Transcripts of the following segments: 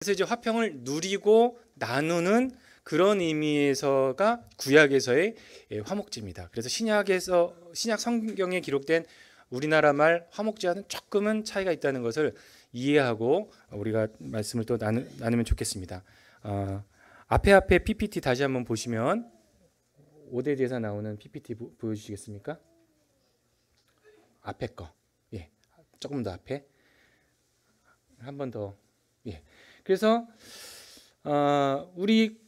그래서 이제 화평을 누리고 나누는 그런 의미에서가 구약에서의 화목제입니다. 그래서 신약 성경에 기록된 우리나라 말 화목제와는 조금은 차이가 있다는 것을 이해하고 우리가 말씀을 또 나누면 좋겠습니다. 앞에 PPT 다시 한번 보시면 5대 대사 나오는 PPT 보여주시겠습니까? 앞에 거, 예, 조금 더 앞에 한 번 더, 예. 그래서 우리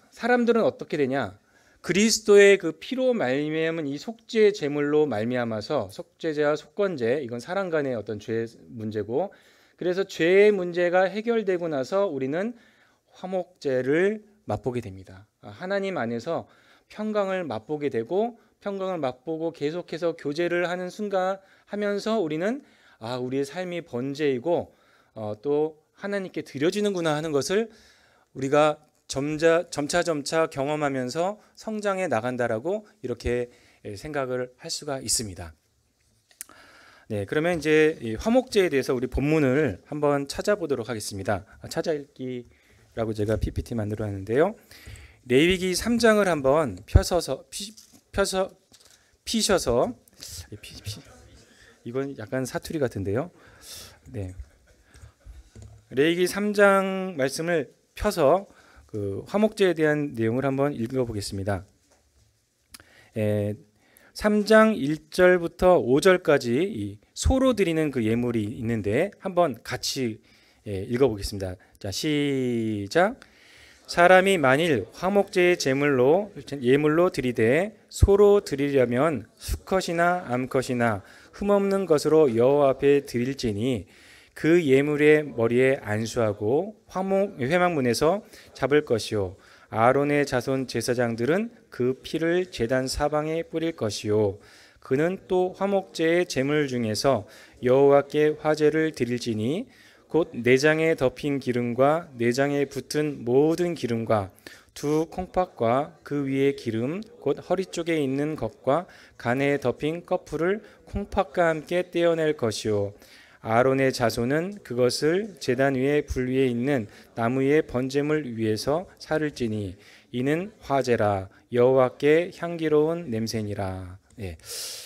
사람들은 어떻게 되냐? 그리스도의 그 피로 말미암은 이 속죄 제물로 말미암아서 속죄제와 속건제, 이건 사람 간의 어떤 죄 문제고, 그래서 죄의 문제가 해결되고 나서 우리는 화목제를 맛보게 됩니다. 하나님 안에서 평강을 맛보게 되고, 평강을 맛보고 계속해서 교제를 하는 순간 하면서 우리는 우리의 삶이 번제이고 또 하나님께 드려지는구나 하는 것을 우리가 점차 경험하면서 성장해 나간다라고 이렇게 생각을 할 수가 있습니다. 네, 그러면 이제 이 화목제에 대해서 우리 본문을 한번 찾아보도록 하겠습니다. 찾아 읽기라고 제가 PPT 만들어 놨는데요. 레위기 3장을 한번 피셔서 이건 약간 사투리 같은데요. 네. 레위기 3장 말씀을 펴서 그 화목제에 대한 내용을 한번 읽어보겠습니다. 3장 1절부터 5절까지 이 소로 드리는 그 예물이 있는데 한번 같이 읽어보겠습니다. 자, 시작. 사람이 만일 화목제의 예물로 드리되 소로 드리려면 수컷이나 암컷이나 흠없는 것으로 여호와 앞에 드릴지니 그 예물의 머리에 안수하고 회막문에서 잡을 것이요 아론의 자손 제사장들은 그 피를 제단 사방에 뿌릴 것이요 그는 또 화목제의 제물 중에서 여호와께 화제를 드릴지니 곧 내장에 덮인 기름과 내장에 붙은 모든 기름과 두 콩팥과 그 위의 기름 곧 허리 쪽에 있는 것과 간에 덮인 꺼풀을 콩팥과 함께 떼어낼 것이요 아론의 자손은 그것을 제단 위에 불 위에 있는 나무의 번제물 위에서 살을지니 이는 화제라 여호와께 향기로운 냄새니라. 예.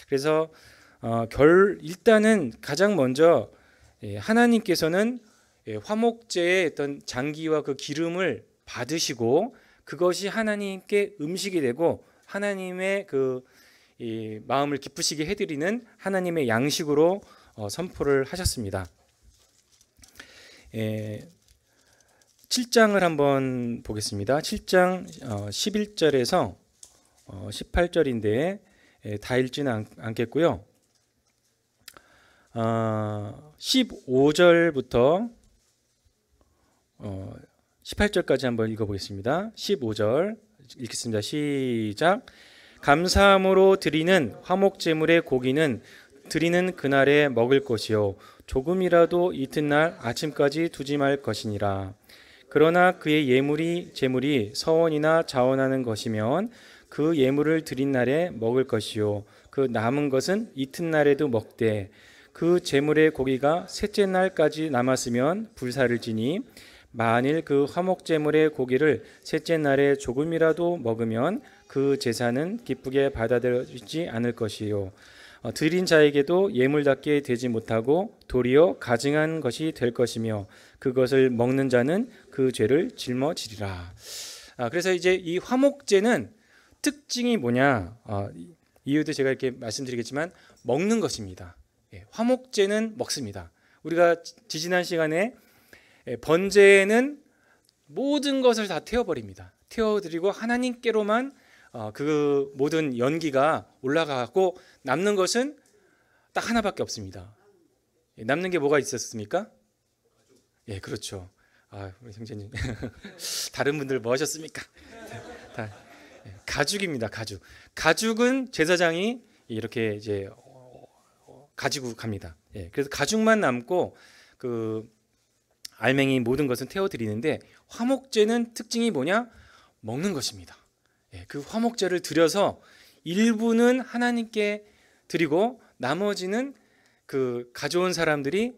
그래서 일단은 가장 먼저 하나님께서는 화목제의 어떤 장기와 그 기름을 받으시고 그것이 하나님께 음식이 되고 하나님의 그 마음을 기쁘시게 해드리는 하나님의 양식으로 선포를 하셨습니다. 7장을 한번 보겠습니다. 7장 11절에서 18절인데 다 읽지는 않겠고요. 15절부터 18절까지 한번 읽어보겠습니다. 15절 읽겠습니다. 시작. 감사함으로 드리는 화목제물의 고기는 드리는 그날에 먹을 것이요 조금이라도 이튿날 아침까지 두지 말 것이니라. 그러나 그의 제물이 서원이나 자원하는 것이면 그 예물을 드린 날에 먹을 것이요 그 남은 것은 이튿날에도 먹되 그 제물의 고기가 셋째 날까지 남았으면 불사를 지니 만일 그 화목제물의 고기를 셋째 날에 조금이라도 먹으면 그 제사는 기쁘게 받아들여지지 않을 것이요 드린 자에게도 예물답게 되지 못하고 도리어 가증한 것이 될 것이며 그것을 먹는 자는 그 죄를 짊어지리라. 그래서 이제 이 화목제는 특징이 뭐냐? 이유도 제가 이렇게 말씀드리겠지만 먹는 것입니다. 화목제는 먹습니다. 우리가 지지난 시간에 번제는 모든 것을 다 태워버립니다. 태워드리고 하나님께로만 그 모든 연기가 올라가고 남는 것은 딱 하나밖에 없습니다. 남는 게 뭐가 있었습니까? 예, 그렇죠. 우리 형제님 다른 분들 뭐 하셨습니까? 가죽입니다. 가죽은 제사장이 이렇게 이제 가지고 갑니다. 예, 그래서 가죽만 남고 그 알맹이 모든 것은 태워드리는데 화목제는 특징이 뭐냐? 먹는 것입니다. 예, 그 화목제를 드려서 일부는 하나님께 드리고 나머지는 그 가져온 사람들이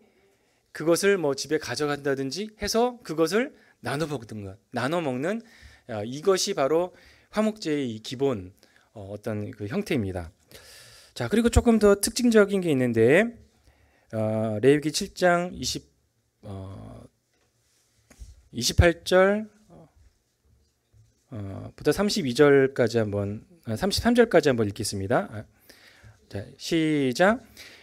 그것을 뭐 집에 가져간다든지 해서 그것을 나눠 먹는 것, 나눠 먹는 이것이 바로 화목제의 기본 어떤 그 형태입니다. 자, 그리고 조금 더 특징적인 게 있는데 레위기 7장 28절 부터 32절까지 한번 33절까지 한번 읽겠습니다. 자, 시작.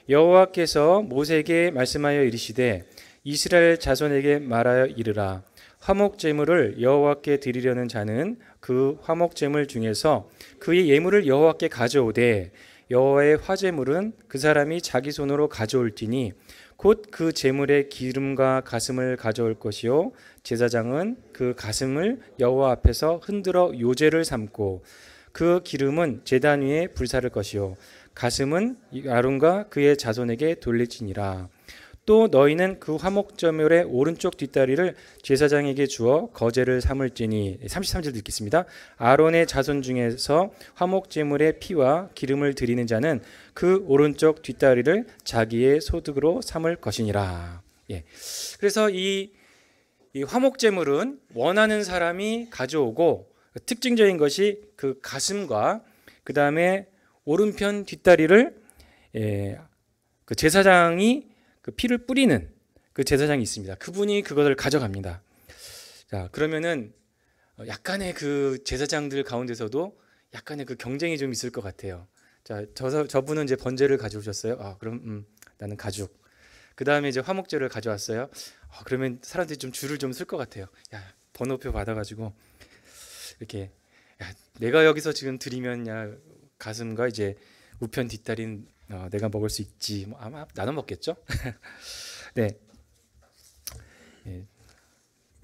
여호와께서 모세에게 말씀하여 이르시되 이스라엘 자손에게 말하여 이르라. 화목 제물을 여호와께 드리려는 자는 그 화목 제물 중에서 그의 예물을 여호와께 가져오되 여호와의 화제물은 그 사람이 자기 손으로 가져올지니 곧 그 제물의 기름과 가슴을 가져올 것이요 제사장은 그 가슴을 여호와 앞에서 흔들어 요제를 삼고 그 기름은 제단 위에 불사를 것이요 가슴은 아론과 그의 자손에게 돌릴지니라. 또 너희는 그 화목제물의 오른쪽 뒷다리를 제사장에게 주어 거제를 삼을지니. 33절 읽겠습니다. 아론의 자손 중에서 화목제물의 피와 기름을 드리는 자는 그 오른쪽 뒷다리를 자기의 소득으로 삼을 것이니라. 예. 그래서 이 화목제물은 원하는 사람이 가져오고 특징적인 것이 그 가슴과 그 다음에 오른편 뒷다리를 그 제사장이 그 피를 뿌리는 그 제사장이 있습니다. 그분이 그것을 가져갑니다. 자, 그러면은 약간의 그 제사장들 가운데서도 약간의 그 경쟁이 좀 있을 것 같아요. 자, 저분은 이제 번제를 가져오셨어요. 그럼 나는 가죽. 그 다음에 이제 화목제를 가져왔어요. 그러면 사람들이 좀 줄을 좀 쓸 것 같아요. 야, 번호표 받아가지고 이렇게 내가 여기서 지금 드리면 가슴과 이제 우편 뒷다리는 내가 먹을 수 있지. 뭐 아마 나눠 먹겠죠. 네,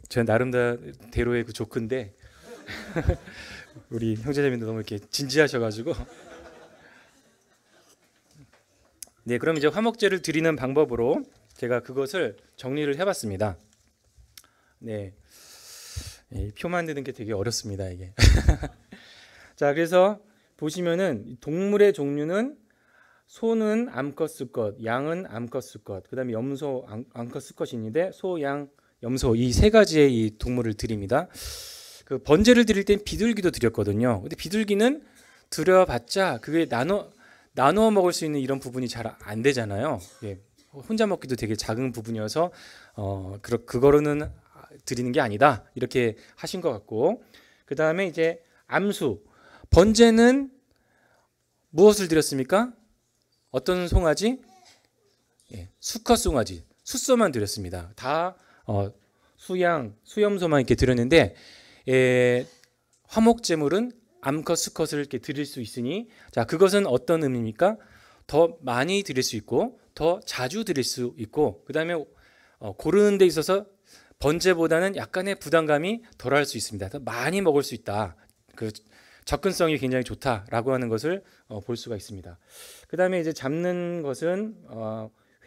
저 나름대로의 그 조크인데 우리 형제자매도 너무 이렇게 진지하셔가지고. 네, 그럼 이제 화목제를 드리는 방법으로 제가 그것을 정리를 해봤습니다. 네, 표 만드는 게 되게 어렵습니다, 이게. 자, 그래서 보시면은 동물의 종류는 소는 암컷 수컷, 양은 암컷 수컷, 그다음에 염소 암컷 수컷이 있는데 소, 양, 염소 이 세 가지의 이 동물을 드립니다. 그 번제를 드릴 땐 비둘기도 드렸거든요. 근데 비둘기는 드려봤자 그게 나눠 먹을 수 있는 이런 부분이 잘 안 되잖아요. 예, 혼자 먹기도 되게 작은 부분이어서 그거로는 드리는 게 아니다 이렇게 하신 것 같고, 그 다음에 이제 암수 번제는 무엇을 드렸습니까? 어떤 송아지? 예, 수컷 송아지, 숫소만 드렸습니다. 다 수양, 수염소만 이렇게 드렸는데 화목제물은 암컷, 수컷을 이렇게 드릴 수 있으니, 자, 그것은 어떤 의미입니까? 더 많이 드릴 수 있고 더 자주 드릴 수 있고, 그 다음에 고르는 데 있어서 번제보다는 약간의 부담감이 덜할 수 있습니다. 더 많이 먹을 수 있다. 그 접근성이 굉장히 좋다라고 하는 것을 볼 수가 있습니다. 그 다음에 이제 잡는 것은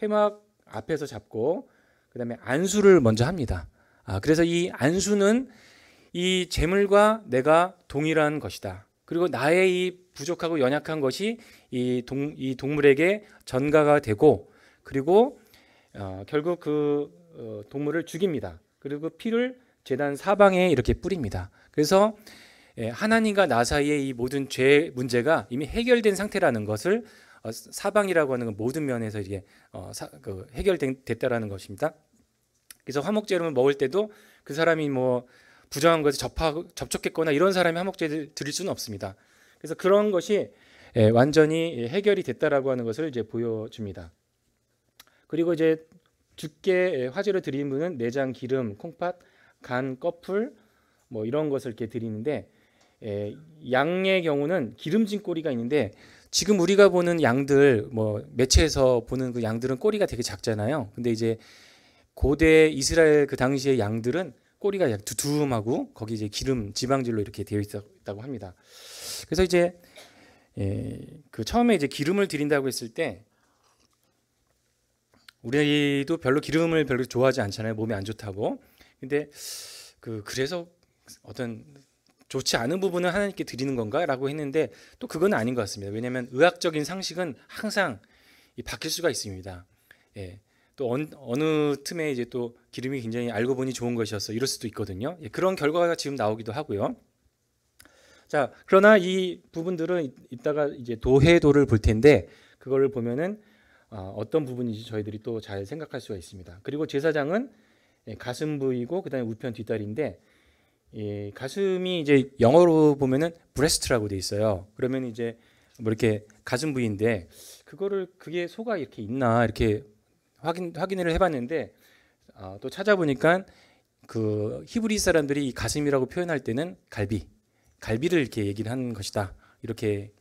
회막 앞에서 잡고 그 다음에 안수를 먼저 합니다. 그래서 이 안수는 이 재물과 내가 동일한 것이다. 그리고 나의 이 부족하고 연약한 것이 이 동물에게 전가가 되고, 그리고 결국 그 동물을 죽입니다. 그리고 그 피를 제단 사방에 이렇게 뿌립니다. 그래서 하나님과 나 사이의 이 모든 죄 문제가 이미 해결된 상태라는 것을 사방이라고 하는 건 모든 면에서 이게 해결됐다라는 것입니다. 그래서 화목제를 먹을 때도 그 사람이 뭐 부정한 것에 접촉했거나 이런 사람이 화목제를 드릴 수는 없습니다. 그래서 그런 것이 완전히 해결이 됐다라고 하는 것을 이제 보여줍니다. 그리고 이제 주께 화제로 드리는 분은 내장, 기름, 콩팥, 간, 꺼풀 뭐 이런 것을 이렇게 드리는데, 양의 경우는 기름진 꼬리가 있는데 지금 우리가 보는 양들, 뭐 매체에서 보는 그 양들은 꼬리가 되게 작잖아요. 근데 이제 고대 이스라엘 그 당시의 양들은 꼬리가 두툼하고 거기 이제 기름 지방질로 이렇게 되어 있다고 합니다. 그래서 이제 그 처음에 이제 기름을 드린다고 했을 때 우리도 별로 기름을 별로 좋아하지 않잖아요. 몸에 안 좋다고. 근데 그래서 어떤 좋지 않은 부분은 하나님께 드리는 건가라고 했는데 또 그건 아닌 것 같습니다. 왜냐하면 의학적인 상식은 항상 바뀔 수가 있습니다. 또 어느 틈에 이제 또 기름이 굉장히 알고 보니 좋은 것이었어 이럴 수도 있거든요. 예, 그런 결과가 지금 나오기도 하고요. 자, 그러나 이 부분들은 이따가 이제 도해도를 볼 텐데 그거를 보면은 어떤 부분인지 저희들이 또 잘 생각할 수가 있습니다. 그리고 제사장은 가슴 부위고 그다음에 우편 뒷다리인데 가슴이 이제 영어로 보면은 breast라고 돼 있어요. 그러면 이제 뭐 이렇게 가슴 부위인데 그게 소가 이렇게 있나 이렇게 확인을 해봤는데 또 찾아보니까 그 히브리 사람들이 이 가슴이라고 표현할 때는 갈비를 이렇게 얘기를 하는 것이다 이렇게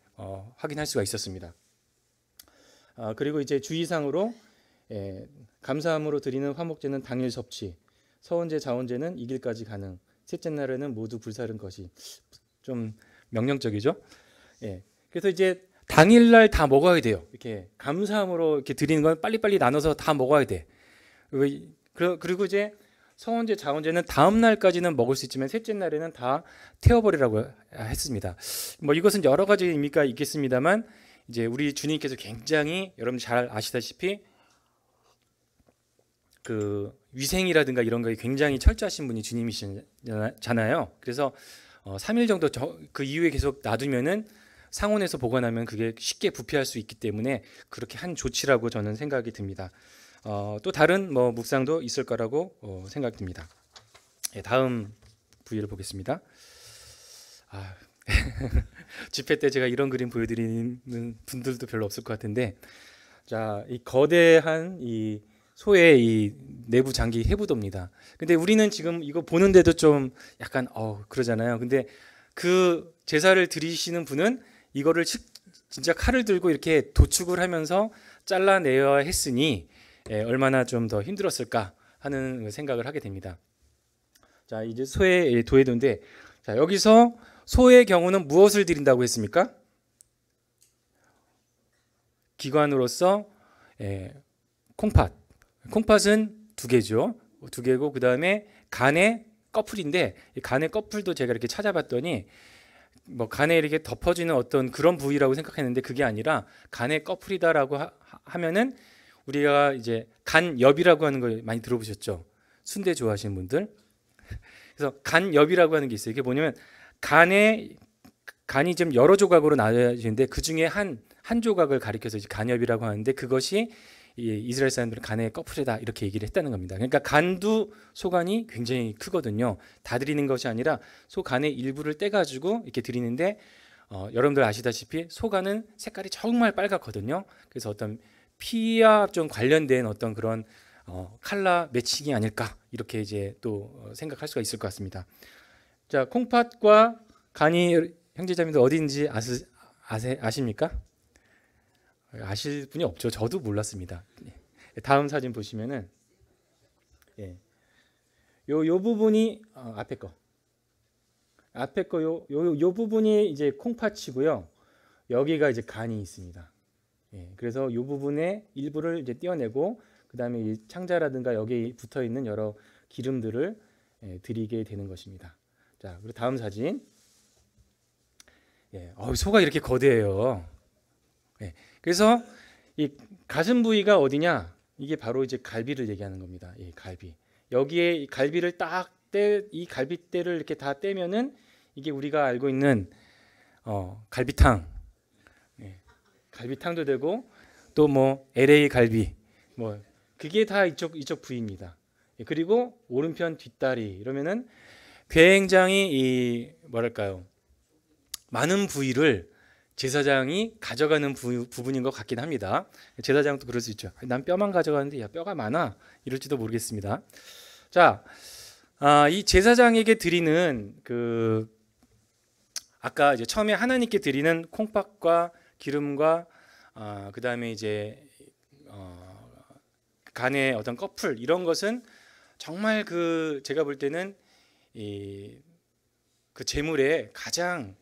확인할 수가 있었습니다. 그리고 이제 주의사항으로 감사함으로 드리는 화목제는 당일 섭취, 서원제, 자원제는 이길까지 가능, 셋째 날에는 모두 불사른 것이 좀 명령적이죠. 예. 그래서 이제 당일날 다 먹어야 돼요. 이렇게 감사함으로 이렇게 드리는 건 빨리빨리 나눠서 다 먹어야 돼. 그리고 이제 서원제, 자원제는 다음 날까지는 먹을 수 있지만 셋째 날에는 다 태워버리라고 했습니다. 뭐 이것은 여러 가지 의미가 있겠습니다만 이제 우리 주님께서 굉장히 여러분 잘 아시다시피 그 위생이라든가 이런 거에 굉장히 철저하신 분이 주님이시잖아요. 그래서 3일 정도 그 이후에 계속 놔두면은 상온에서 보관하면 그게 쉽게 부패할 수 있기 때문에 그렇게 한 조치라고 저는 생각이 듭니다. 또 다른 뭐 묵상도 있을 거라고 생각됩니다. 예, 다음 부위를 보겠습니다. 집회 때 제가 이런 그림 보여드리는 분들도 별로 없을 것 같은데, 자, 이 거대한 이 소의 이 내부 장기 해부도입니다. 근데 우리는 지금 이거 보는데도 좀 약간 그러잖아요. 근데 그 제사를 드리시는 분은 이거를 진짜 칼을 들고 이렇게 도축을 하면서 잘라내야 했으니 얼마나 좀 더 힘들었을까 하는 생각을 하게 됩니다. 자, 이제 소의 도해도인데, 자, 여기서 소의 경우는 무엇을 드린다고 했습니까? 기관으로서 콩팥은 두 개죠. 두 개고 그 다음에 간의 꺼풀인데 이 간의 꺼풀도 제가 이렇게 찾아봤더니 뭐 간에 이렇게 덮어지는 어떤 그런 부위라고 생각했는데 그게 아니라 간의 꺼풀이다라고 하면은 우리가 이제 간엽이라고 하는 걸 많이 들어보셨죠? 순대 좋아하시는 분들. 그래서 간엽이라고 하는 게 있어요. 이게 뭐냐면 간이 좀 여러 조각으로 나눠지는데 그 중에 한 조각을 가리켜서 이제 간엽이라고 하는데 그것이 이스라엘 사람들은 간의 꺼풀이다 이렇게 얘기를 했다는 겁니다. 그러니까 간도 소간이 굉장히 크거든요. 다 드리는 것이 아니라 소 간의 일부를 떼가지고 이렇게 드리는데 여러분들 아시다시피 소간은 색깔이 정말 빨갛거든요. 그래서 어떤 피와 좀 관련된 어떤 그런 컬러 매칭이 아닐까 이렇게 이제 또 생각할 수가 있을 것 같습니다. 자, 콩팥과 간이 형제자매들 어디인지 아십니까? 아실 분이 없죠. 저도 몰랐습니다. 다음 사진 보시면은 요 부분이 앞에 거 요 부분이 이제 콩팥이고요. 여기가 이제 간이 있습니다. 그래서 요 부분의 일부를 이제 떼어내고 그다음에 이 창자라든가 여기 붙어 있는 여러 기름들을 드리게 되는 것입니다. 자, 그리고 다음 사진. 소가 이렇게 거대해요. 그래서 이 가슴 부위가 어디냐? 이게 바로 이제 갈비를 얘기하는 겁니다. 갈비. 여기에 이 갈비를 이 갈비대를 이렇게 다 떼면은 이게 우리가 알고 있는 갈비탕. 갈비탕도 되고 또 뭐 LA 갈비 뭐 그게 다 이쪽 부위입니다. 그리고 오른편 뒷다리 이러면은 굉장히 이 뭐랄까요? 많은 부위를 제사장이 가져가는 부분인 것 같긴 합니다. 제사장도 그럴 수 있죠. 난 뼈만 가져가는데 야 뼈가 많아 이럴지도 모르겠습니다. 자, 이 제사장에게 드리는 그 아까 이제 처음에 하나님께 드리는 콩팥과 기름과 그 다음에 이제 간의 어떤 꺼풀 이런 것은 정말 그 제가 볼 때는 그 제물의 가장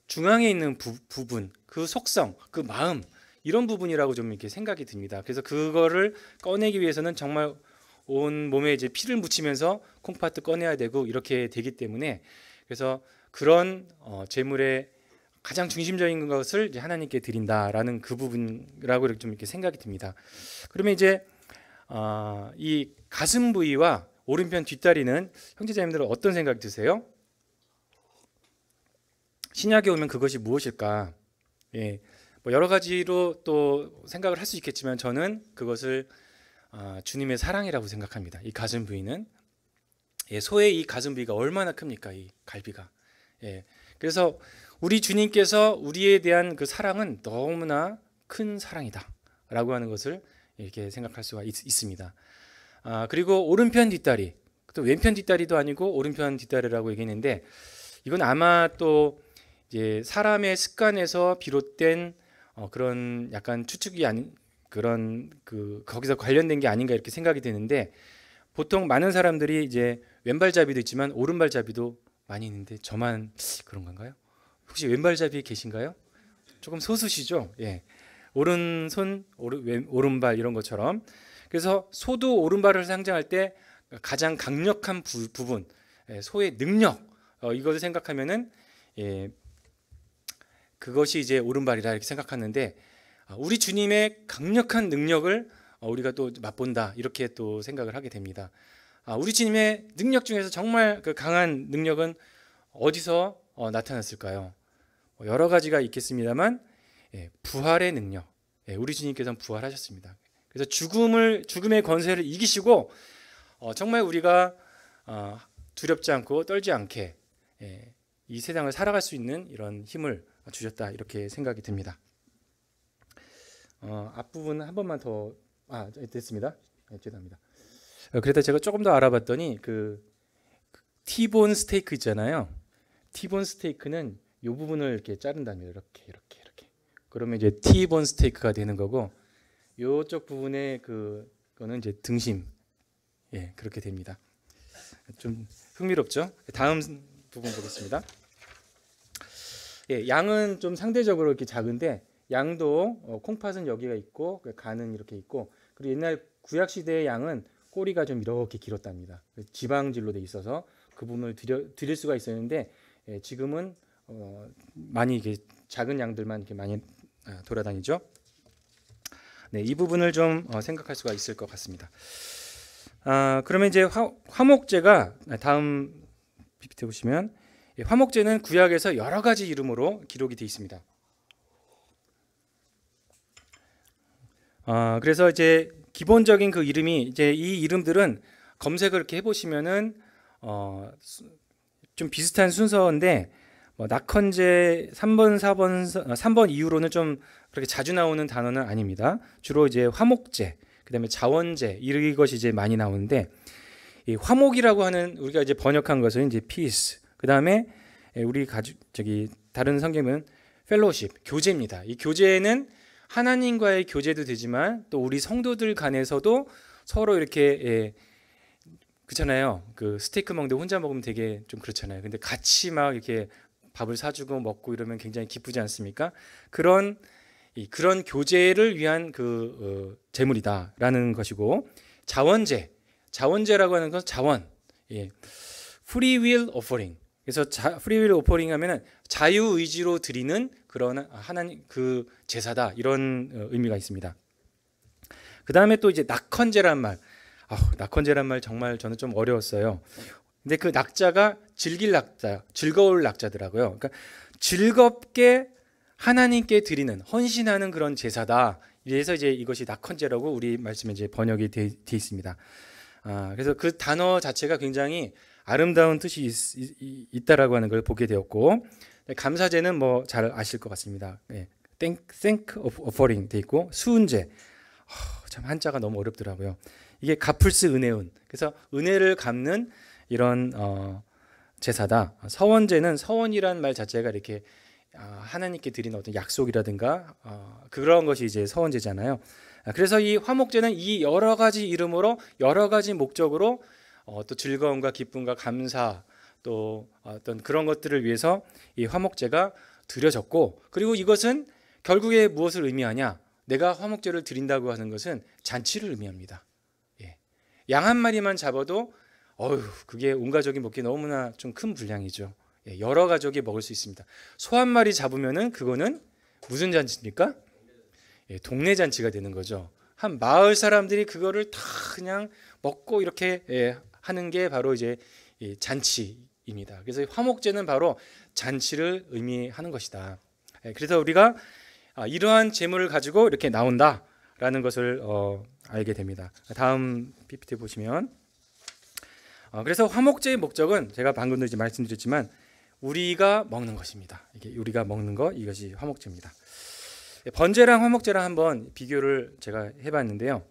중앙에 있는 부분, 그 속성, 그 마음 이런 부분이라고 좀 이렇게 생각이 듭니다. 그래서 그거를 꺼내기 위해서는 정말 온 몸에 이제 피를 묻히면서 콩팥도 꺼내야 되고 이렇게 되기 때문에 그래서 그런 제물의 가장 중심적인 것을 이제 하나님께 드린다라는 그 부분이라고 좀 이렇게 생각이 듭니다. 그러면 이제 이 가슴 부위와 오른편 뒷다리는 형제자매들은 어떤 생각이 드세요? 신약에 오면 그것이 무엇일까? 예, 뭐 여러 가지로 또 생각을 할 수 있겠지만 저는 그것을 주님의 사랑이라고 생각합니다. 이 가슴 부위는 소의 이 가슴 부위가 얼마나 큽니까? 이 갈비가. 그래서 우리 주님께서 우리에 대한 그 사랑은 너무나 큰 사랑이다라고 하는 것을 이렇게 생각할 수가 있습니다. 그리고 오른편 뒷다리, 또 왼편 뒷다리도 아니고 오른편 뒷다리라고 얘기했는데 이건 아마 또 이제 사람의 습관에서 비롯된 그런 약간 추측이 아닌 그런 거기서 관련된 게 아닌가 이렇게 생각이 되는데 보통 많은 사람들이 이제 왼발잡이도 있지만 오른발잡이도 많이 있는데 저만 그런 건가요? 혹시 왼발잡이 계신가요? 조금 소수시죠? 예. 오른손, 오른발 이런 것처럼. 그래서 소도 오른발을 상징할 때 가장 강력한 부분, 소의 능력 이것을 생각하면은 그것이 이제 오른발이라 이렇게 생각하는데 우리 주님의 강력한 능력을 우리가 또 맛본다 이렇게 또 생각을 하게 됩니다. 우리 주님의 능력 중에서 정말 그 강한 능력은 어디서 나타났을까요? 여러 가지가 있겠습니다만 부활의 능력. 우리 주님께서는 부활하셨습니다. 그래서 죽음의 권세를 이기시고 정말 우리가 두렵지 않고 떨지 않게 이 세상을 살아갈 수 있는 이런 힘을 주셨다 이렇게 생각이 듭니다. 앞부분 한 번만 더 됐습니다. 죄송합니다. 그래서 제가 조금 더 알아봤더니 그 티본 스테이크 있잖아요. 티본 스테이크는 이 부분을 이렇게 자른다면 이렇게 그러면 이제 티본 스테이크가 되는 거고 이쪽 부분에 그거는 이제 등심 그렇게 됩니다. 좀 흥미롭죠? 다음 부분 보겠습니다. 양은 좀 상대적으로 이렇게 작은데 양도 콩팥은 여기가 있고 간은 이렇게 있고 그리고 옛날 구약 시대의 양은 꼬리가 좀 이렇게 길었답니다. 지방질로 돼 있어서 그 부분을 드릴 수가 있었는데 지금은 많이 이게 작은 양들만 이렇게 많이 돌아다니죠. 이 부분을 좀 생각할 수가 있을 것 같습니다. 그러면 이제 화목제가 다음 PPT 보시면 화목제는 구약에서 여러 가지 이름으로 기록이 되어 있습니다. 그래서 이제 기본적인 그 이름이 이제 이 이름들은 검색을 이렇게 해보시면은 좀 비슷한 순서인데 낙헌제 3번, 4번, 3번 이후로는 좀 그렇게 자주 나오는 단어는 아닙니다. 주로 이제 화목제, 그다음에 자원제 이것이 이제 많이 나오는데 이 화목이라고 하는 우리가 이제 번역한 것은 이제 peace. 그다음에 우리 다른 성경은 fellowship, 교제입니다. 이 교제는 하나님과의 교제도 되지만 또 우리 성도들 간에서도 서로 이렇게 그렇잖아요. 그 스테이크 먹는데 혼자 먹으면 되게 좀 그렇잖아요. 근데 같이 막 이렇게 밥을 사주고 먹고 이러면 굉장히 기쁘지 않습니까? 그런 교제를 위한 제물이다라는 것이고 자원제라고 하는 건 자원, free will offering. 그래서 free will offering 하면은 자유 의지로 드리는 그런 하나님 그 제사다 이런 의미가 있습니다. 그 다음에 또 이제 낙헌제란 말. 낙헌제란 말 정말 저는 좀 어려웠어요. 근데 그 낙자가 즐길 낙자, 즐거울 낙자더라고요. 그러니까 즐겁게 하나님께 드리는 헌신하는 그런 제사다. 그래서 이제 이것이 낙헌제라고 우리 말씀에 이제 번역이 돼 있습니다. 그래서 그 단어 자체가 굉장히 아름다운 뜻이 있다라고 하는 걸 보게 되었고 감사제는 뭐 잘 아실 것 같습니다. thank offering 돼 있고 수은제 참 한자가 너무 어렵더라고요. 이게 가풀스 은혜운 그래서 은혜를 갚는 이런 제사다. 서원제는 서원이란 말 자체가 이렇게 하나님께 드리는 어떤 약속이라든가 그런 것이 이제 서원제잖아요. 그래서 이 화목제는 이 여러 가지 이름으로 여러 가지 목적으로 또 즐거움과 기쁨과 감사 또 어떤 그런 것들을 위해서 이 화목제가 드려졌고 그리고 이것은 결국에 무엇을 의미하냐? 내가 화목제를 드린다고 하는 것은 잔치를 의미합니다. 양 한 마리만 잡아도 그게 온 가족이 먹기 너무나 좀 큰 분량이죠. 여러 가족이 먹을 수 있습니다. 소 한 마리 잡으면은 그거는 무슨 잔치입니까? 동네 잔치가 되는 거죠. 한 마을 사람들이 그거를 다 그냥 먹고 이렇게 하는 게 바로 이제 이 잔치입니다. 그래서 화목제는 바로 잔치를 의미하는 것이다. 그래서 우리가 이러한 제물을 가지고 이렇게 나온다라는 것을 알게 됩니다. 다음 PPT 보시면 그래서 화목제의 목적은 제가 방금도 이제 말씀드렸지만 우리가 먹는 것입니다. 이게 우리가 먹는 것, 이것이 화목제입니다. 번제랑 화목제랑 한번 비교를 제가 해봤는데요.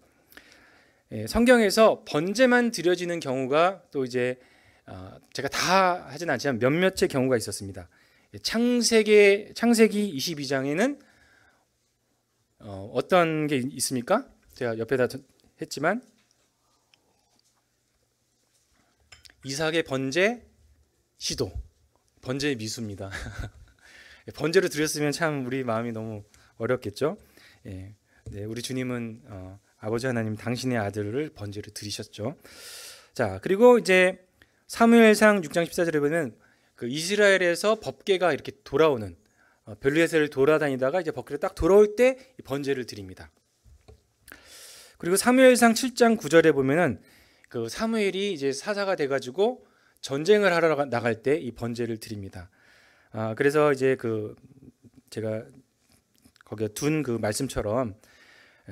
성경에서 번제만 드려지는 경우가 또 이제 제가 다 하진 않지만 몇몇의 경우가 있었습니다. 창세기 22장에는 어떤 게 있습니까? 제가 옆에다 했지만 이삭의 번제 시도, 번제의 미수입니다. 번제를 드렸으면 참 우리 마음이 너무 어렵겠죠. 네, 우리 주님은 아버지 하나님 당신의 아들을 번제로 드리셨죠. 자, 그리고 이제 사무엘상 6장 14절에 보면 그 이스라엘에서 법궤가 이렇게 돌아오는 별리에셀을 돌아다니다가 이제 법궤가 딱 돌아올 때 번제를 드립니다. 그리고 사무엘상 7장 9절에 보면은 그 사무엘이 이제 사사가 돼가지고 전쟁을 하러 나갈 때 이 번제를 드립니다. 그래서 이제 그 제가 거기에 둔 그 말씀처럼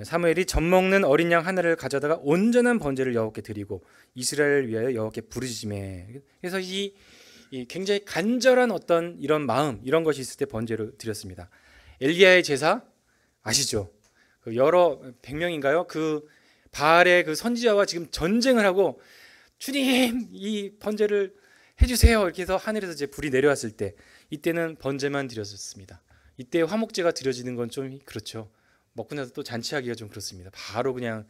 사무엘이 젖 먹는 어린 양 하나를 가져다가 온전한 번제를 여호와께 드리고 이스라엘을 위하여 여호와께 부르짖으매. 그래서 이 굉장히 간절한 어떤 이런 마음, 이런 것이 있을 때 번제를 드렸습니다. 엘리야의 제사 아시죠? 그 여러 100명인가요? 그 바알의 그 선지자와 지금 전쟁을 하고 주님 이 번제를 해주세요 이렇게 해서 하늘에서 이제 불이 내려왔을 때 이때는 번제만 드렸었습니다. 이때 화목제가 드려지는 건 좀 그렇죠. 먹고 나서 또 잔치하기가 좀 그렇습니다. 바로 그냥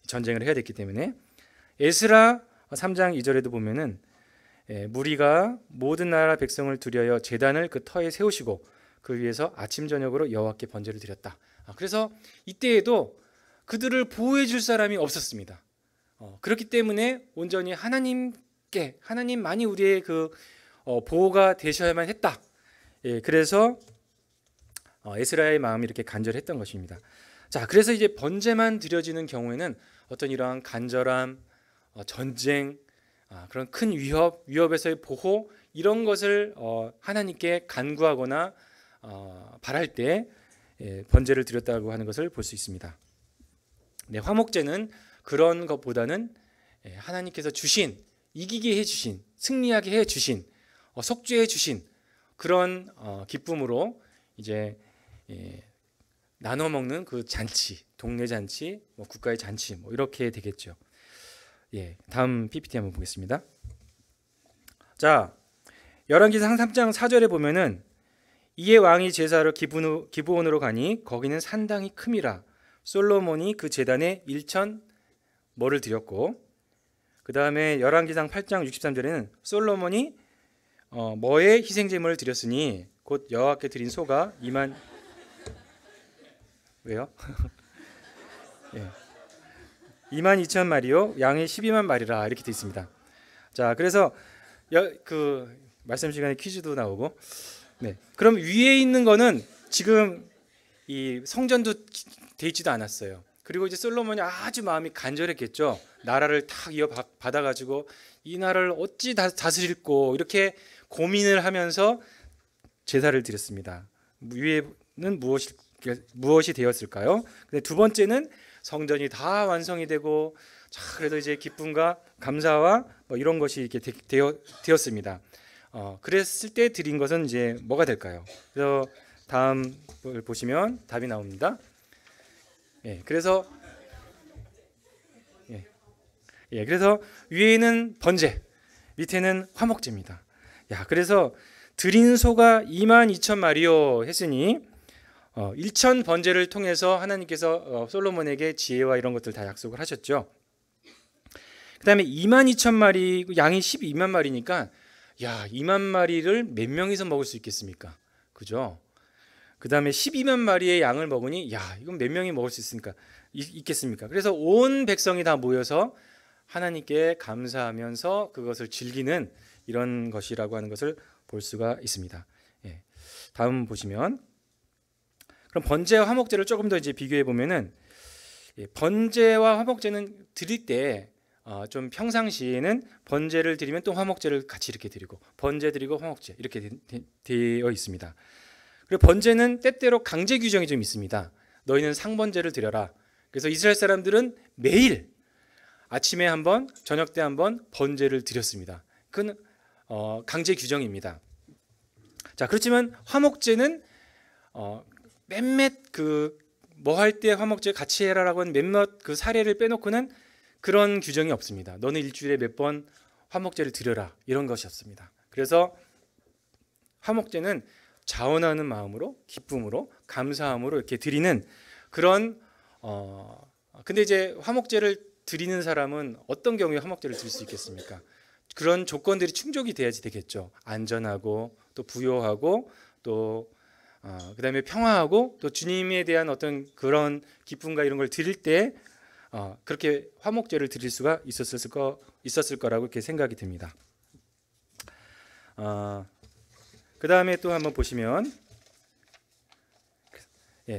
전쟁을 해야 됐기 때문에. 에스라 3장 2절에도 보면은 무리가 모든 나라 백성을 두려여 제단을 그 터에 세우시고 그 위에서 아침 저녁으로 여호와께 번제를 드렸다. 그래서 이때에도 그들을 보호해 줄 사람이 없었습니다. 그렇기 때문에 온전히 하나님만이 우리의 그 보호가 되셔야만 했다. 그래서 에스라의 마음이 이렇게 간절했던 것입니다. 자, 그래서 이제 번제만 드려지는 경우에는 어떤 이러한 간절함, 전쟁, 그런 큰 위협에서의 보호 이런 것을 하나님께 간구하거나 바랄 때 번제를 드렸다고 하는 것을 볼 수 있습니다. 네, 화목제는 그런 것보다는 하나님께서 주신, 이기게 해주신, 승리하게 해주신, 속죄해 주신 그런 기쁨으로 이제 나눠 먹는 그 잔치, 동네 잔치, 국가의 잔치 이렇게 되겠죠. 다음 PPT 한번 보겠습니다. 자, 열왕기상 3장 4절에 보면은 이에 왕이 제사를 기브온으로 가니 거기는 산당이 큼이라 솔로몬이 그 제단에 1천 뭐를 드렸고, 그 다음에 열왕기상 8장 63절에는 솔로몬이 뭐의 희생제물을 드렸으니 곧 여호와께 드린 소가 2만 왜요? 2만 2천 마리요 양이 12만 마리라 이렇게 되어 있습니다. 자, 그래서 그 말씀 시간에 퀴즈도 나오고, 그럼 위에 있는 거는 지금 이 성전도 돼 있지도 않았어요. 그리고 이제 솔로몬이 아주 마음이 간절했겠죠. 나라를 탁 이어받아 가지고 이 나라를 어찌 다스릴고 이렇게 고민을 하면서 제사를 드렸습니다. 위에는 무엇이 되었을까요? 근데 두 번째는 성전이 다 완성이 되고, 자, 그래도 이제 기쁨과 감사와 이런 것이 이렇게 되었습니다. 그랬을 때 드린 것은 이제 뭐가 될까요? 그래서 다음 걸 보시면 답이 나옵니다. 그래서 그래서 위에는 번제, 밑에는 화목제입니다. 그래서 드린 소가 2만 2천 마리요 했으니 1천 번제를 통해서 하나님께서 솔로몬에게 지혜와 이런 것들 다 약속을 하셨죠. 그 다음에 2만 2천 마리, 양이 12만 마리니까 2만 마리를 몇 명이서 먹을 수 있겠습니까? 그죠? 그 다음에 12만 마리의 양을 먹으니 이건 몇 명이 먹을 수 있겠습니까? 그래서 온 백성이 다 모여서 하나님께 감사하면서 그것을 즐기는 이런 것이라고 하는 것을 볼 수가 있습니다. 다음 보시면, 그럼 번제와 화목제를 조금 더 이제 비교해 보면은 번제와 화목제는 드릴 때 좀 평상시에는 번제를 드리면 또 화목제를 같이 이렇게 드리고 번제 드리고 화목제 이렇게 되어 있습니다. 그리고 번제는 때때로 강제 규정이 좀 있습니다. 너희는 상번제를 드려라. 그래서 이스라엘 사람들은 매일 아침에 한 번, 저녁 때 한 번 번제를 드렸습니다. 그건 강제 규정입니다. 자, 그렇지만 화목제는 몇몇 뭐 할 때 화목제 같이 해라라고 하는 몇몇 그 사례를 빼놓고는 그런 규정이 없습니다. 너는 일주일에 몇 번 화목제를 드려라 이런 것이었습니다. 그래서 화목제는 자원하는 마음으로 기쁨으로 감사함으로 이렇게 드리는 그런 근데 이제 화목제를 드리는 사람은 어떤 경우에 화목제를 드릴 수 있겠습니까? 그런 조건들이 충족이 돼야지 되겠죠. 안전하고 또 부요하고 또 그다음에 평화하고 또 주님에 대한 어떤 그런 기쁨과 이런 걸 드릴 때 그렇게 화목제를 드릴 수가 있었을 거라고 이렇게 생각이 듭니다. 그 다음에 또 한번 보시면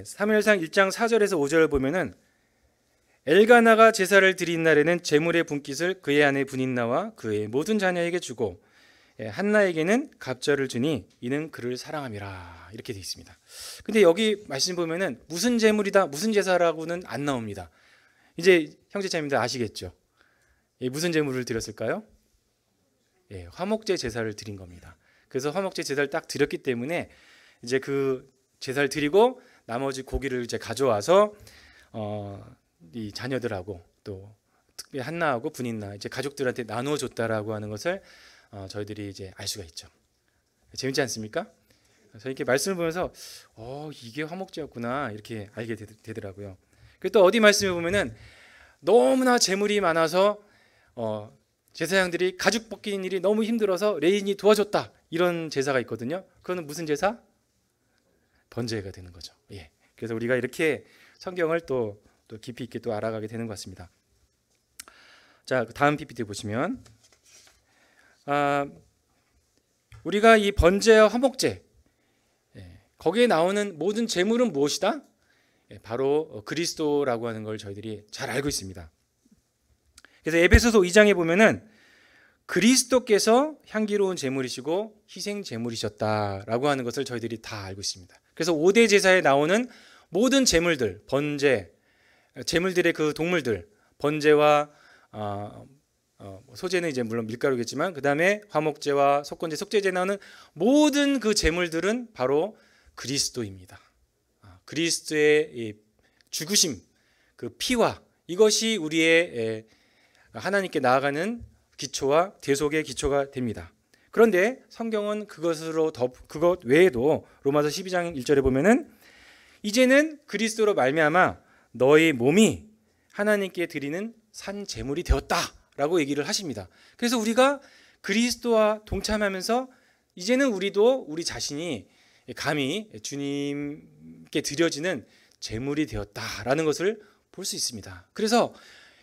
사무엘상 1장 4절에서 5절 보면은 엘가나가 제사를 드린 날에는 제물의 분깃을 그의 아내 분인나와 그의 모든 자녀에게 주고 한나에게는 갑절을 주니 이는 그를 사랑함이라 이렇게 되어 있습니다. 근데 여기 말씀 보면은 무슨 제물이다 무슨 제사라고는 안 나옵니다. 이제 형제자매님들 아시겠죠? 무슨 제물을 드렸을까요? 화목제 제사를 드린 겁니다. 그래서 화목제 제사를 딱 드렸기 때문에 이제 그 제사를 드리고 나머지 고기를 이제 가져와서 이 자녀들하고 또 특히 한나하고 분인나 이제 가족들한테 나누어 줬다라고 하는 것을 저희들이 이제 알 수가 있죠. 재밌지 않습니까? 그래서 이렇게 말씀을 보면서 이게 화목제였구나 이렇게 알게 되더라고요. 그리고 또 어디 말씀에 보면은 너무나 재물이 많아서 제사장들이 가죽 벗기는 일이 너무 힘들어서 레인이 도와줬다 이런 제사가 있거든요. 그거는 무슨 제사? 번제가 되는 거죠. 그래서 우리가 이렇게 성경을 또 깊이 있게 또 알아가게 되는 것 같습니다. 자, 다음 PPT 보시면 우리가 이 번제와 화목제 거기에 나오는 모든 제물은 무엇이다? 바로 그리스도라고 하는 걸 저희들이 잘 알고 있습니다. 그래서 에베소서 2장에 보면은 그리스도께서 향기로운 제물이시고 희생 제물이셨다라고 하는 것을 저희들이 다 알고 있습니다. 그래서 5대 제사에 나오는 모든 제물들, 번제, 제물들의 그 동물들, 번제와 소제는 이제 물론 밀가루겠지만 그 다음에 화목제와 속건제, 속죄제에 나오는 모든 그 제물들은 바로 그리스도입니다. 그리스도의 이 죽으심, 그 피와 이것이 우리의 하나님께 나아가는 기초와 대속의 기초가 됩니다. 그런데 성경은 그것 외에도 로마서 12장 1절에 보면은 이제는 그리스도로 말미암아 너희 몸이 하나님께 드리는 산 제물이 되었다라고 얘기를 하십니다. 그래서 우리가 그리스도와 동참하면서 이제는 우리도 우리 자신이 감히 주님께 드려지는 제물이 되었다라는 것을 볼 수 있습니다. 그래서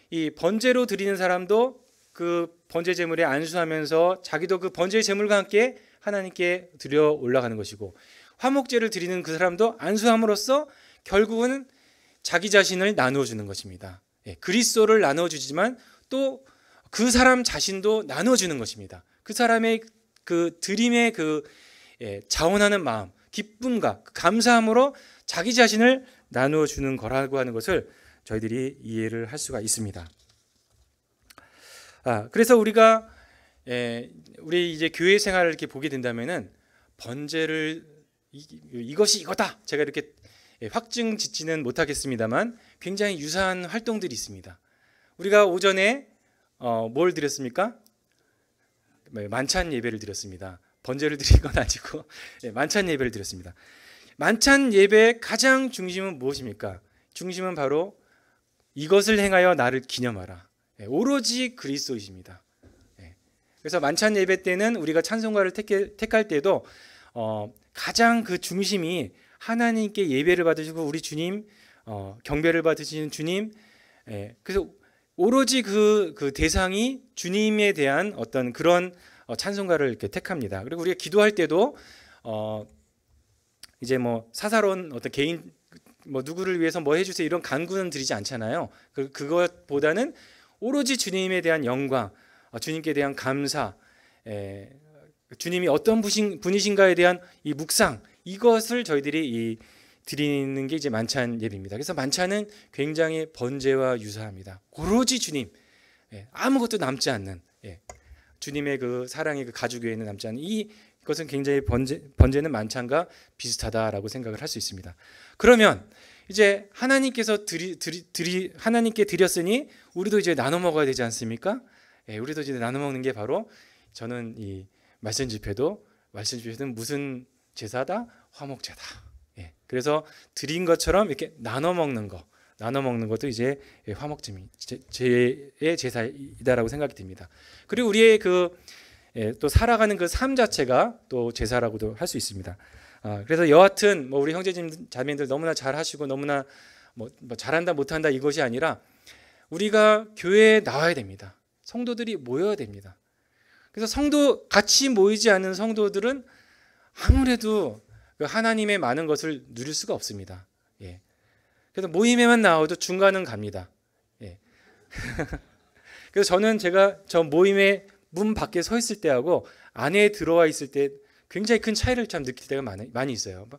이 번제로 드리는 사람도 그 번제 제물에 안수하면서 자기도 그 번제의 제물과 함께 하나님께 드려 올라가는 것이고 화목제를 드리는 그 사람도 안수함으로써 결국은 자기 자신을 나누어 주는 것입니다. 그리스도를 나누어 주지만 또 그 사람 자신도 나누어 주는 것입니다. 그 사람의 그 드림의 그 자원하는 마음, 기쁨과 감사함으로 자기 자신을 나누어 주는 거라고 하는 것을 저희들이 이해를 할 수가 있습니다. 그래서 우리가 우리 이제 교회 생활을 이렇게 보게 된다면은 번제를 이것이 이거다 제가 이렇게 확증 짓지는 못하겠습니다만 굉장히 유사한 활동들이 있습니다. 우리가 오전에 뭘 드렸습니까? 만찬 예배를 드렸습니다. 번제를 드린 건 아니고 만찬 예배를 드렸습니다. 만찬 예배의 가장 중심은 무엇입니까? 중심은 바로 이것을 행하여 나를 기념하라. 오로지 그리스도이십니다. 그래서 만찬 예배 때는 우리가 찬송가를 택할 때도 가장 그 중심이 하나님께 예배를 받으시고 우리 주님 경배를 받으시는 주님. 그래서 오로지 그 대상이 주님에 대한 어떤 그런 찬송가를 이렇게 택합니다. 그리고 우리가 기도할 때도 이제 뭐 사사로운 어떤 개인 뭐 누구를 위해서 뭐 해주세요 이런 간구는 드리지 않잖아요. 그것보다는 오로지 주님에 대한 영광, 주님께 대한 감사, 주님이 어떤 분이신가에 대한 이 묵상, 이것을 저희들이 드리는 게 이제 만찬 예배입니다. 그래서 만찬은 굉장히 번제와 유사합니다. 오로지 주님, 아무것도 남지 않는, 주님의 그 사랑의 그 가죽 외에는 남지 않는 이것은 굉장히 번제는 만찬과 비슷하다라고 생각을 할 수 있습니다. 그러면 이제 하나님께서 하나님께 드렸으니 우리도 이제 나눠 먹어야 되지 않습니까? 우리도 이제 나눠 먹는 게 바로 저는 이 말씀 집회는 무슨 제사다? 화목제다. 그래서 드린 것처럼 이렇게 나눠 먹는 것도 이제 화목제의 제사이다라고 생각이 듭니다. 그리고 우리의 또 살아가는 그 삶 자체가 또 제사라고도 할 수 있습니다. 그래서 여하튼 뭐 우리 형제자매들 너무나 잘하시고 너무나 뭐 잘한다 못한다 이것이 아니라 우리가 교회에 나와야 됩니다. 성도들이 모여야 됩니다. 그래서 같이 모이지 않는 성도들은 아무래도 하나님의 많은 것을 누릴 수가 없습니다. 그래서 모임에만 나와도 중간은 갑니다. 그래서 저는 저 모임의 문 밖에 서 있을 때하고 안에 들어와 있을 때 굉장히 큰 차이를 참 느낄 때가 많이 있어요.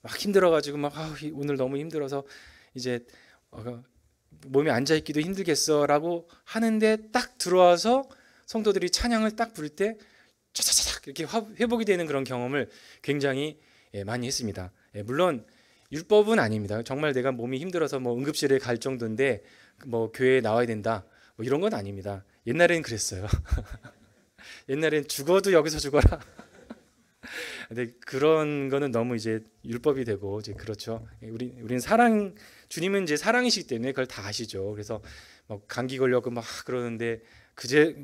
막 힘들어가지고 오늘 너무 힘들어서 이제 몸에 앉아 있기도 힘들겠어라고 하는데 딱 들어와서 성도들이 찬양을 딱 부를 때 차차차차 이렇게 회복이 되는 그런 경험을 굉장히 많이 했습니다. 물론 율법은 아닙니다. 정말 내가 몸이 힘들어서 뭐 응급실에 갈 정도인데 뭐 교회에 나와야 된다 뭐 이런 건 아닙니다. 옛날에는 그랬어요. 옛날엔 죽어도 여기서 죽어라. 근데 그런 거는 너무 이제 율법이 되고 이제 그렇죠. 우리는 주님은 이제 사랑이시기 때문에 그걸 다 아시죠. 그래서 뭐 감기 걸려고 막 그러는데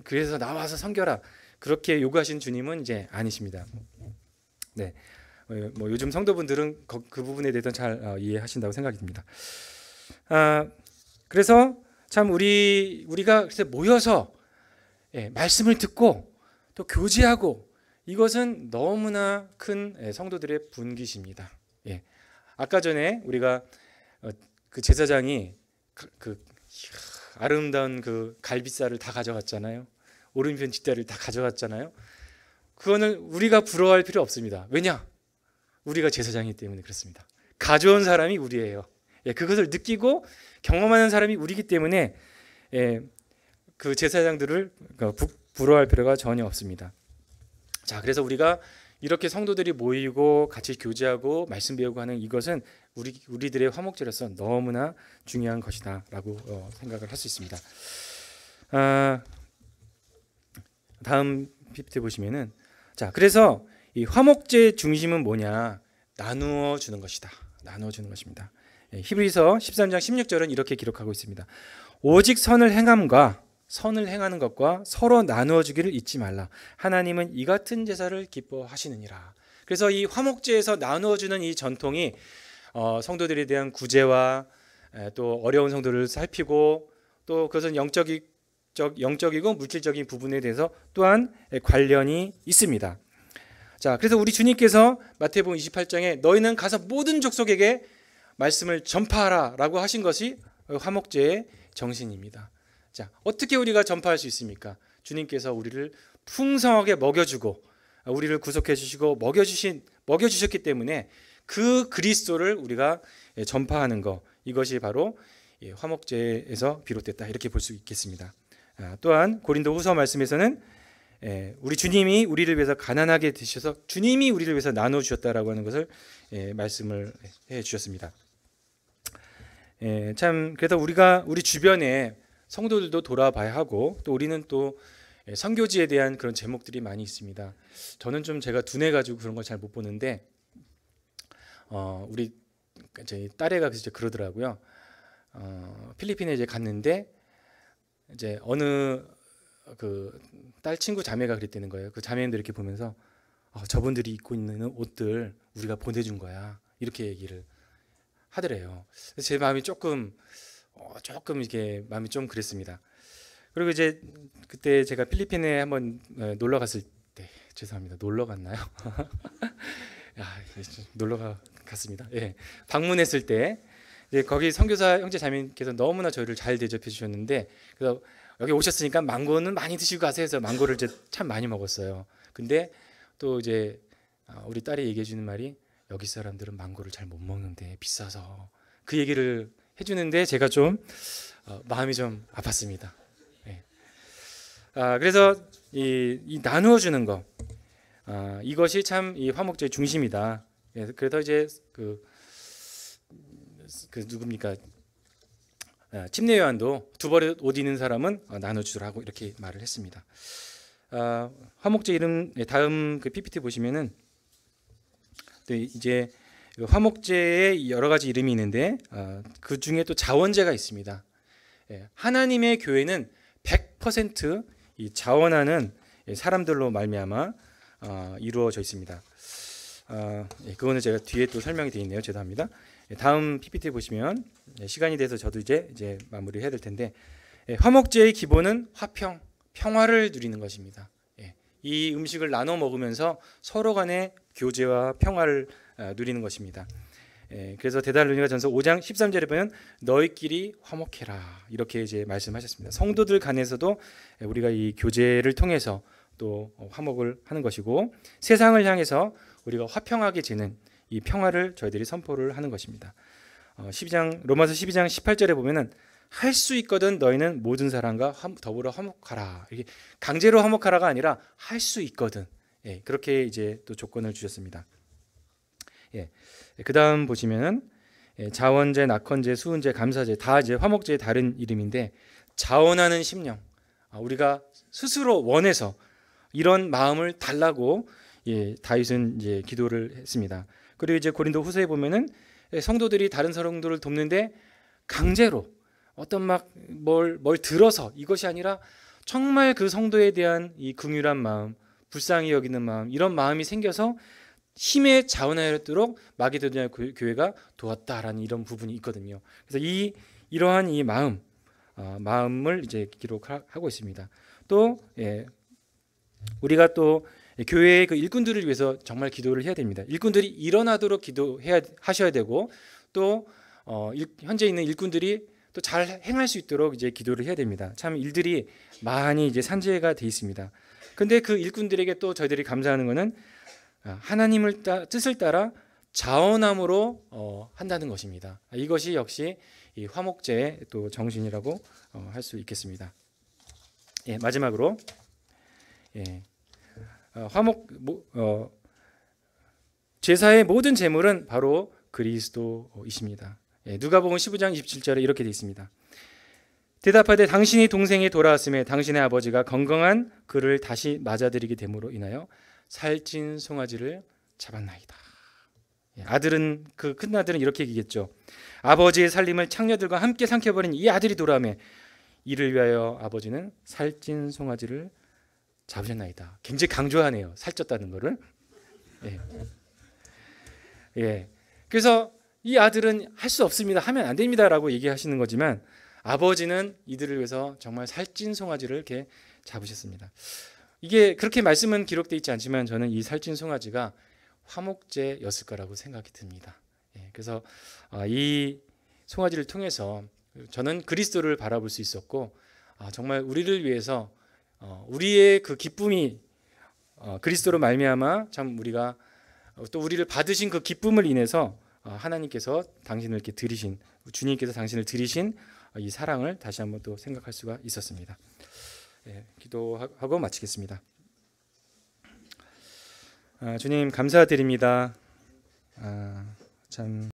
그래서 나와서 섬겨라 그렇게 요구하신 주님은 이제 아니십니다. 네, 뭐 요즘 성도분들은 그 부분에 대해서 잘 이해하신다고 생각이 듭니다. 그래서 참 우리가 모여서 말씀을 듣고 또 교제하고 이것은 너무나 큰 성도들의 분기십니다. 아까 전에 우리가 그 제사장이 그 아름다운 그 갈비살을 다 가져갔잖아요. 오른편 뒷다리를 다 가져갔잖아요. 그거는 우리가 부러워할 필요 없습니다. 왜냐? 우리가 제사장이기 때문에 그렇습니다. 가져온 사람이 우리예요. 그것을 느끼고 경험하는 사람이 우리이기 때문에 그 제사장들을 부러워할 필요가 전혀 없습니다. 자, 그래서 우리가 이렇게 성도들이 모이고 같이 교제하고 말씀 배우고 하는 이것은 우리들의 화목제로서 너무나 중요한 것이다라고 생각을 할 수 있습니다. 다음 PPT 보시면은 자, 그래서 이 화목제의 중심은 뭐냐? 나누어 주는 것이다. 나누어 주는 것입니다. 히브리서 13장 16절은 이렇게 기록하고 있습니다. 오직 선을 행하는 것과 서로 나누어 주기를 잊지 말라. 하나님은 이 같은 제사를 기뻐하시느니라. 그래서 이 화목제에서 나누어 주는 이 전통이 성도들에 대한 구제와 또 어려운 성도를 살피고 또 그것은 영적이고 물질적인 부분에 대해서 또한 관련이 있습니다. 자, 그래서 우리 주님께서 마태복음 28장에 너희는 가서 모든 족속에게 말씀을 전파하라라고 하신 것이 화목제의 정신입니다. 자, 어떻게 우리가 전파할 수 있습니까? 주님께서 우리를 풍성하게 먹여주고 우리를 구속해 주시고 먹여주셨기 때문에 그 그리스도를 우리가 전파하는 것, 이것이 바로 화목제에서 비롯됐다 이렇게 볼 수 있겠습니다. 또한 고린도후서 말씀에서는 우리 주님이 우리를 위해서 가난하게 드셔서 주님이 우리를 위해서 나눠 주셨다라고 하는 것을 말씀을 해 주셨습니다. 참 그래서 우리 주변에 성도들도 돌아봐야 하고 또 우리는 또 선교지에 대한 그런 제목들이 많이 있습니다. 저는 좀 제가 둔해 가지고 그런 걸 잘 못 보는데 우리 저희 딸애가 이제 그러더라고요. 필리핀에 이제 갔는데 이제 어느 그 딸 친구 자매가 그랬다는 거예요. 그 자매님들 이렇게 보면서 저분들이 입고 있는 옷들 우리가 보내준 거야 이렇게 얘기를 하더래요. 그래서 제 마음이 조금 이렇게 마음이 좀 그랬습니다. 그리고 이제 그때 제가 필리핀에 한번 놀러 갔을 때 죄송합니다. 놀러 갔나요? 놀러가 갔습니다. 예. 방문했을 때 이제 거기 선교사 형제 자매님께서 너무나 저희를 잘 대접해 주셨는데, 그래서 여기 오셨으니까 망고는 많이 드시고 가세요 해서 망고를 이제 참 많이 먹었어요. 근데 또 이제 우리 딸이 얘기해 주는 말이, 여기 사람들은 망고를 잘 못 먹는데 비싸서, 그 얘기를 해주는데 제가 좀 마음이 좀 아팠습니다. 예. 그래서 이 나누어 주는 거, 이것이 참 이 화목제의 중심이다. 예, 그래서 이제 그 누굽니까? 침례 요한도 두 벌 옷 있는 사람은 나눠주라고 이렇게 말을 했습니다. 화목제 이름, 다음 그 PPT 보시면은 또 이제 화목제의 여러 가지 이름이 있는데 그 중에 또 자원제가 있습니다. 하나님의 교회는 100% 이 자원하는 사람들로 말미암아 이루어져 있습니다. 그거는 제가 뒤에 또 설명이 되어 있네요. 죄송합니다. 다음 PPT 보시면, 시간이 돼서 저도 이제 마무리해야 될 텐데, 화목제의 기본은 화평, 평화를 누리는 것입니다. 이 음식을 나눠 먹으면서 서로 간의 교제와 평화를 누리는 것입니다. 그래서 데살로니가전서 5장 13절에 보면 너희끼리 화목해라 이렇게 이제 말씀하셨습니다. 성도들 간에서도 우리가 이 교제를 통해서 또 화목을 하는 것이고, 세상을 향해서 우리가 화평하게 지는 이 평화를 저희들이 선포를 하는 것입니다. 로마서 12장 18절에 보면은 할 수 있거든 너희는 모든 사람과 더불어 화목하라. 이게 강제로 화목하라가 아니라 할 수 있거든. 그렇게 이제 또 조건을 주셨습니다. 그다음 보시면은 자원제, 낙헌제, 수은제, 감사제 다 이제 화목제의 다른 이름인데, 자원하는 심령, 우리가 스스로 원해서 이런 마음을 달라고 다윗은 이제 기도를 했습니다. 그리고 이제 고린도 후서에 보면은 성도들이 다른 성도를 돕는데 강제로 어떤 뭘 들어서, 이것이 아니라 정말 그 성도에 대한 이 긍휼한 마음, 불쌍히 여기는 마음, 이런 마음이 생겨서 힘에 자원하였도록 마게도냐 교회가 도왔다라는 이런 부분이 있거든요. 그래서 이러한 이 마음을 이제 기록하고 있습니다. 또 우리가 또 교회의 그 일꾼들을 위해서 정말 기도를 해야 됩니다. 일꾼들이 일어나도록 하셔야 되고, 또 현재 있는 일꾼들이 또 잘 행할 수 있도록 이제 기도를 해야 됩니다. 참 일들이 많이 이제 산재가 돼 있습니다. 근데 그 일꾼들에게 또 저희들이 감사하는 것은 하나님을 뜻을 따라 자원함으로 한다는 것입니다. 이것이 역시 이 화목제의 또 정신이라고 할 수 있겠습니다. 마지막으로 제사의 모든 제물은 바로 그리스도이십니다. 누가복음 15장 27절에 이렇게 되어 있습니다. 대답하되 당신이 동생이 돌아왔음에 당신의 아버지가 건강한 그를 다시 맞아들이게 됨으로 인하여 살찐 송아지를 잡았나이다. 아들은, 그 큰 아들은 이렇게 얘기했죠. 아버지의 살림을 창녀들과 함께 삼켜버린 이 아들이 돌아오매 이를 위하여 아버지는 살찐 송아지를 잡으셨나이다. 굉장히 강조하네요. 살쪘다는 거를. 그래서 이 아들은 할 수 없습니다, 하면 안 됩니다라고 얘기하시는 거지만, 아버지는 이들을 위해서 정말 살찐 송아지를 이렇게 잡으셨습니다. 이게 그렇게 말씀은 기록되어 있지 않지만 저는 이 살찐 송아지가 화목제였을 거라고 생각이 듭니다. 그래서 이 송아지를 통해서 저는 그리스도를 바라볼 수 있었고, 정말 우리를 위해서 우리의 그 기쁨이 그리스도로 말미암아 참 우리가 또 우리를 받으신 그 기쁨을 인해서 하나님께서 당신을 이렇게 들이신, 주님께서 당신을 들이신 이 사랑을 다시 한번 또 생각할 수가 있었습니다. 기도하고 마치겠습니다. 주님 감사드립니다. 참